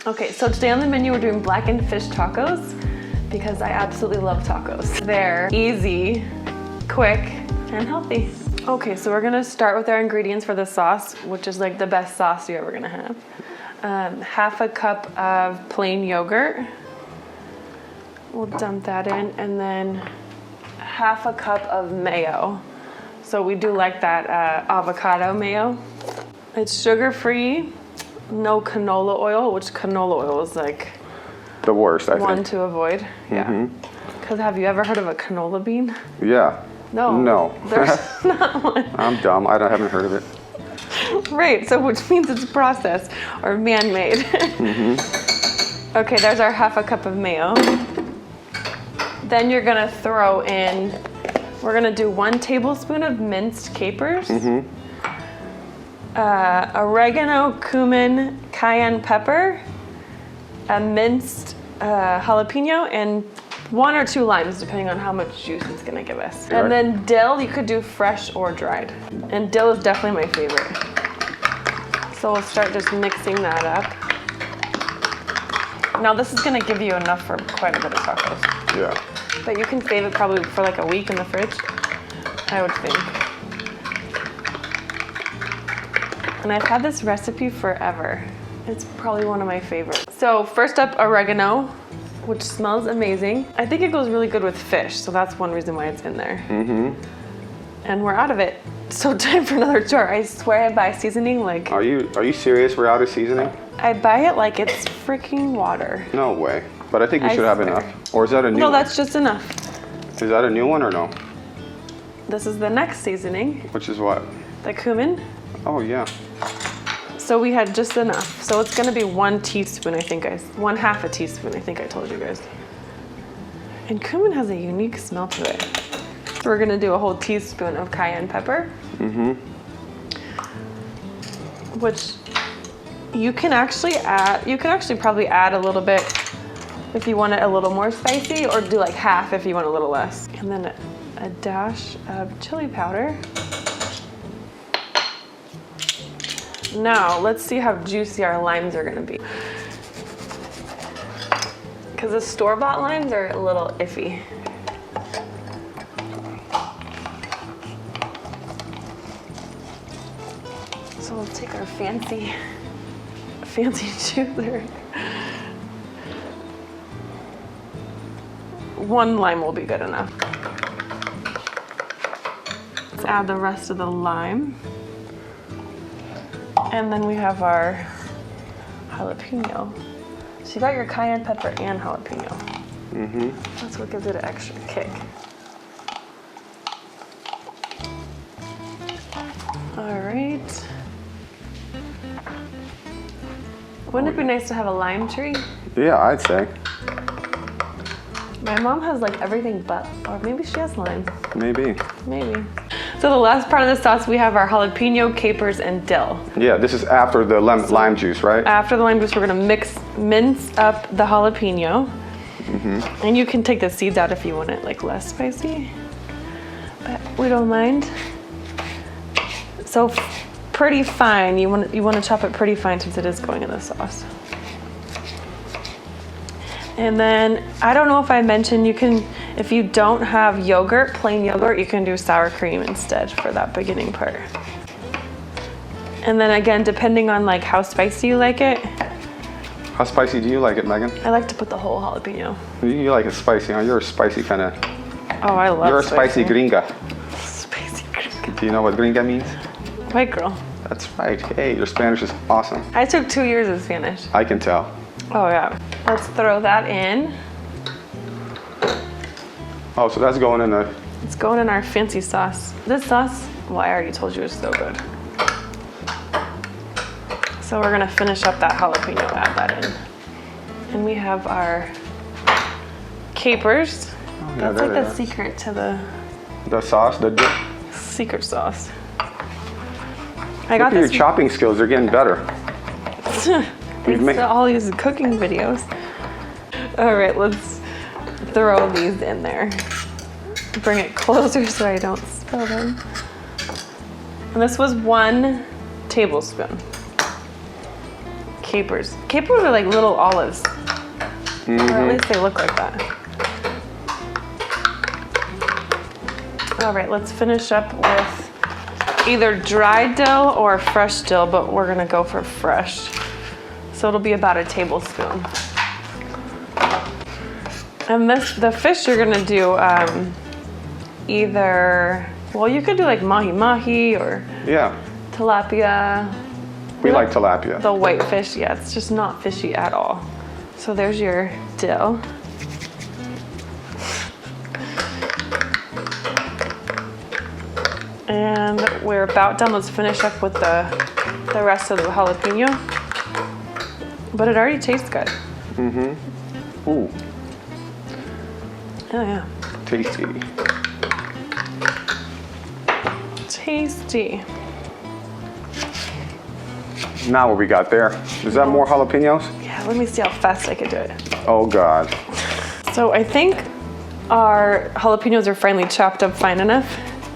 Okay, so today on the menu we're doing blackened fish tacos because I absolutely love tacos. They're easy, quick, and healthy. Okay, so we're gonna start with our ingredients for the sauce, which is like the best sauce you're ever gonna have. Half a cup of plain yogurt. We'll dump that in, and then half a cup of mayo. So we do like that avocado mayo. It's sugar-free, no canola oil, which canola oil is like the worst, I think. One to avoid, yeah. Because have you ever heard of a canola bean? Yeah. No. There's not one. I'm dumb. Haven't heard of it. Right, so which means it's processed or man-made. Okay, there's our half a cup of mayo. Then you're gonna throw in, we're gonna do 1 tablespoon of minced capers, oregano, cumin, cayenne pepper, a minced jalapeno, and 1 or 2 limes, depending on how much juice it's gonna give us. And then dill, you could do fresh or dried. And dill is definitely my favorite. So we'll start just mixing that up. Now this is gonna give you enough for quite a bit of tacos. Yeah. But you can save it probably for like a week in the fridge, I would think. And I've had this recipe forever. It's probably one of my favorites. So first up, oregano, which smells amazing. I think it goes really good with fish, so that's one reason why it's in there. And we're out of it. So time for another jar. I swear I buy seasoning like... Are you serious? We're out of seasoning? I buy it like it's freaking water. No way. But I think you should have enough. Or is that a new one? No, that's just enough. Is that a new one or no? This is the next seasoning. Which is what? The cumin. Oh, yeah. So we had just enough. So it's gonna be 1 teaspoon, I think 1/2 a teaspoon, I think I told you guys. And cumin has a unique smell to it. So we're gonna do a whole teaspoon of cayenne pepper. Which you can actually probably add a little bit if you want it a little more spicy, or do like half if you want a little less. And then a dash of chili powder. Now, let's see how juicy our limes are gonna be. Because the store-bought limes are a little iffy. So we'll take our fancy juicer. 1 lime will be good enough. Let's add the rest of the lime. And then we have our jalapeno. So you got your cayenne pepper and jalapeno. That's what gives it an extra kick. All right. Wouldn't it be nice to have a lime tree? Yeah, I'd say. My mom has like everything but, or maybe she has lime. Maybe. So the last part of the sauce, we have our jalapeno, capers, and dill. Yeah, this is after the lime juice, right? After the lime juice, we're gonna mince up the jalapeno. And you can take the seeds out if you want it like less spicy, but we don't mind. So pretty fine, you want to chop it pretty fine since it is going in the sauce. And then, I don't know if I mentioned, you can, if you don't have yogurt, plain yogurt, you can do sour cream instead for that beginning part. And then again, depending on like how spicy you like it. How spicy do you like it, Megan? I like to put the whole jalapeno. You like it spicy, huh? You're a spicy kind of... Oh, I love You're a spicy gringa. Spicy gringa. Do you know what gringa means? White girl. That's right. Hey, your Spanish is awesome. I took 2 years of Spanish. I can tell. Oh yeah. Let's throw that in. Oh, so that's going in the... It's going in our fancy sauce. This sauce, well, I already told you, is so good. So we're gonna finish up that jalapeno, add that in. And we have our capers. Oh, yeah, that's like the secret to the sauce, the dip. Secret sauce. I got your chopping skills, they're getting better. Thanks to all these cooking videos. All right, let's throw these in there. Bring it closer so I don't spill them. And this was 1 tablespoon. capers. Capers are like little olives. Or at least they look like that. All right, let's finish up with either dried dill or fresh dill, but we're gonna go for fresh. So it'll be about a tablespoon. And the fish you're gonna do either, well, you could do like mahi-mahi or tilapia. We like tilapia. The white fish, yeah, it's just not fishy at all. So there's your dill. And we're about done. Let's finish up with the rest of the jalapeno. But it already tastes good. Ooh. Oh yeah. Tasty. Tasty. Now what we got there? Is that more jalapenos? Yeah, let me see how fast I can do it. Oh God. So I think our jalapenos are finally chopped up fine enough.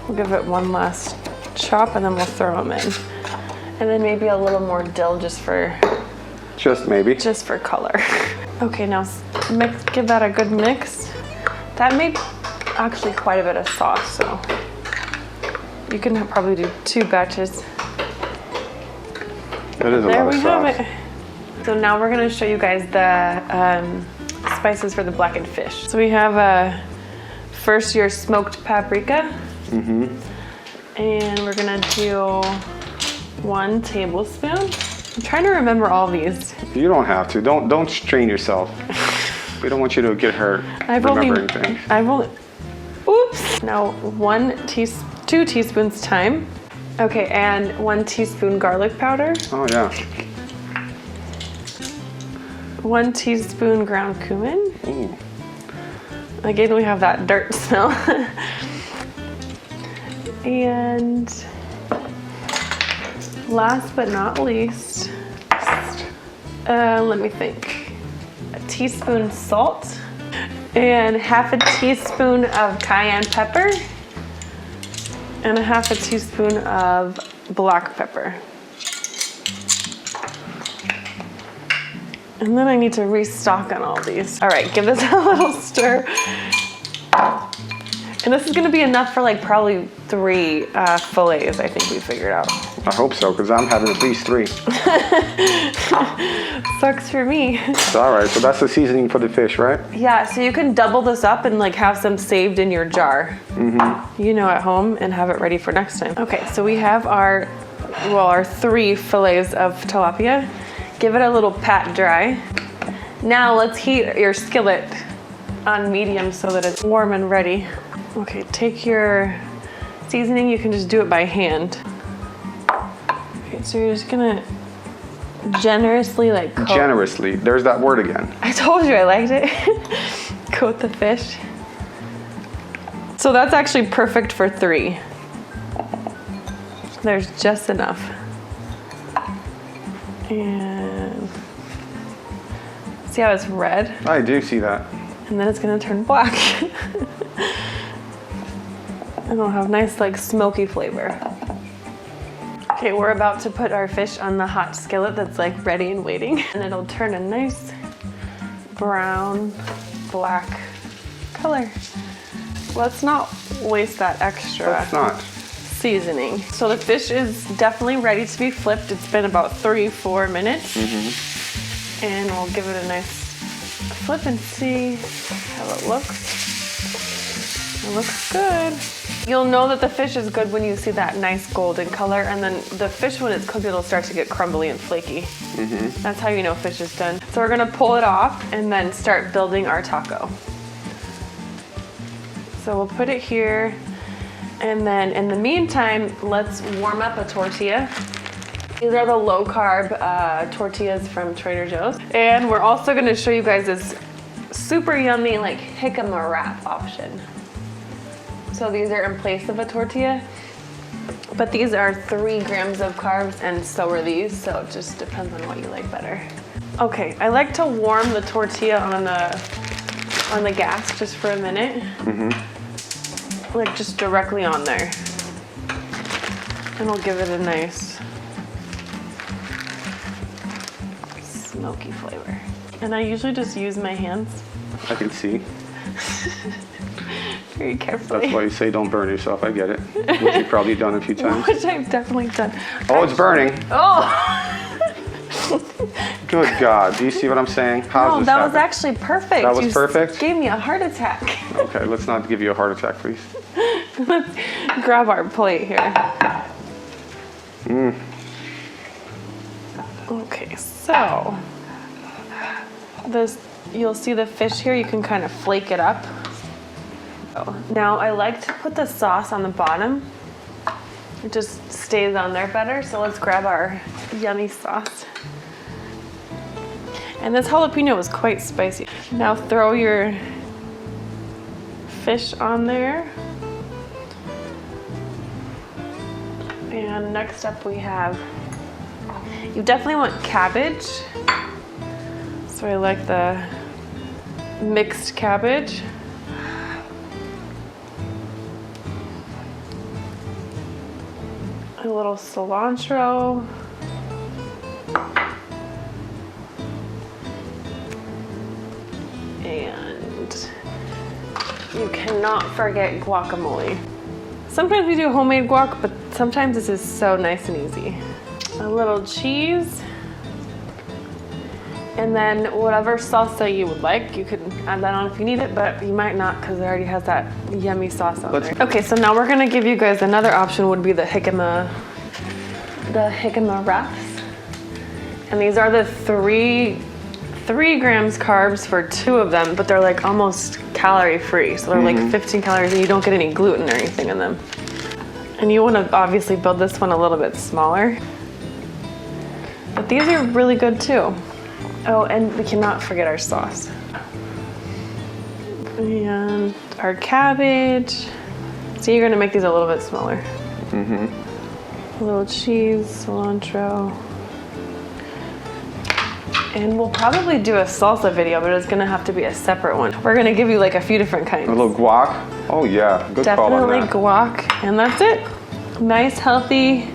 We'll give it one last chop and then we'll throw them in. And then maybe a little more dill just for color. Okay, now give that a good mix. That made actually quite a bit of sauce, so you can probably do 2 batches. That is a lot of sauce. There we have it. So now we're gonna show you guys the spices for the blackened fish. So we have first your smoked paprika. And we're gonna do 1 tablespoon. I'm trying to remember all these. You don't have to. Don't strain yourself. We don't want you to get hurt remembering things. Oops. Now 2 teaspoons thyme. Okay, and 1 teaspoon garlic powder. Oh yeah. 1 teaspoon ground cumin. Ooh. Again, we have that dirt smell. And last but not least, let me think. A teaspoon salt and half a teaspoon of cayenne pepper and a half a teaspoon of black pepper. And then I need to restock on all these. All right, give this a little stir. And this is gonna be enough for like probably 3 fillets, I think we figured out. I hope so, because I'm having at least 3. Sucks for me. It's all right, so that's the seasoning for the fish, right? Yeah, so you can double this up and like have some saved in your jar, you know, at home, and have it ready for next time. Okay, so we have our 3 fillets of tilapia. Give it a little pat dry. Now let's heat your skillet on medium so that it's warm and ready. Okay, take your seasoning. You can just do it by hand. Okay, so you're just gonna generously coat. Generously, there's that word again. I told you I liked it. Coat the fish. So that's actually perfect for 3. There's just enough. And see how it's red? I do see that. And then it's gonna turn black. And it'll have nice smoky flavor. Okay, we're about to put our fish on the hot skillet that's ready and waiting. And it'll turn a nice brown, black color. Let's not waste that extra seasoning. So the fish is definitely ready to be flipped. It's been about 3-4 minutes. And we'll give it a nice flip and see how it looks. It looks good. You'll know that the fish is good when you see that nice golden color, and then the fish, when it's cooked, it'll start to get crumbly and flaky. That's how you know fish is done. So we're gonna pull it off and then start building our taco. So we'll put it here, and then in the meantime, let's warm up a tortilla. These are the low-carb tortillas from Trader Joe's. And we're also gonna show you guys this super yummy jicama wrap option. So these are in place of a tortilla, but these are 3 grams of carbs, and so are these, so it just depends on what you like better. Okay, I like to warm the tortilla on the gas just for a minute. Just directly on there. And we'll give it a nice smoky flavor. And I usually just use my hands. I can see. Very carefully. That's why you say don't burn yourself. I get it. Which you've probably done a few times. Which I've definitely done. Oh, it's burning. Oh! Good God. Do you see what I'm saying? How's this that was happen? actually perfect. That was perfect? Gave me a heart attack. Okay, let's not give you a heart attack, please. Let's grab our plate here. Okay, so you'll see the fish here. You can kind of flake it up. Now I like to put the sauce on the bottom. It just stays on there better. So let's grab our yummy sauce. And this jalapeno was quite spicy. Now throw your fish on there. And next up we have, you definitely want cabbage. So I like the mixed cabbage. A little cilantro. And you cannot forget guacamole. Sometimes we do homemade guac, but sometimes this is so nice and easy. A little cheese. And then whatever salsa you would like, you could add that on if you need it, but you might not because it already has that yummy sauce on there. Okay, so now we're gonna give you guys another option would be the jicama wraps. And these are the 3 grams carbs for 2 of them, but they're like almost calorie free. So they're like 15 calories and you don't get any gluten or anything in them. And you wanna obviously build this one a little bit smaller. But these are really good too. Oh, and we cannot forget our sauce. And our cabbage. So you're gonna make these a little bit smaller. A little cheese, cilantro. And we'll probably do a salsa video, but it's gonna have to be a separate one. We're gonna give you like a few different kinds. A little guac. Oh yeah, good call on that. Definitely guac, and that's it. Nice, healthy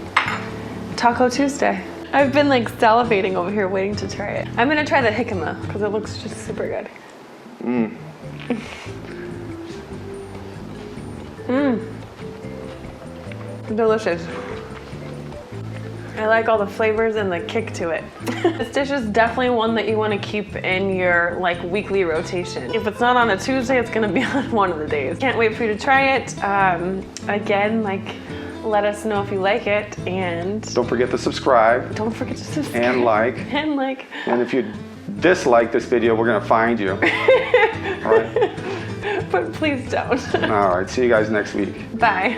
Taco Tuesday. I've been like salivating over here waiting to try it. I'm gonna try the jicama because it looks just super good. Delicious. I like all the flavors and the kick to it. This dish is definitely one that you want to keep in your like weekly rotation. If it's not on a Tuesday, it's gonna be on one of the days. Can't wait for you to try it. Again, like, let us know if you like it, and don't forget to subscribe. Don't forget to subscribe. And like. And like. And if you dislike this video, we're gonna find you. All right. But please don't. All right, see you guys next week. Bye.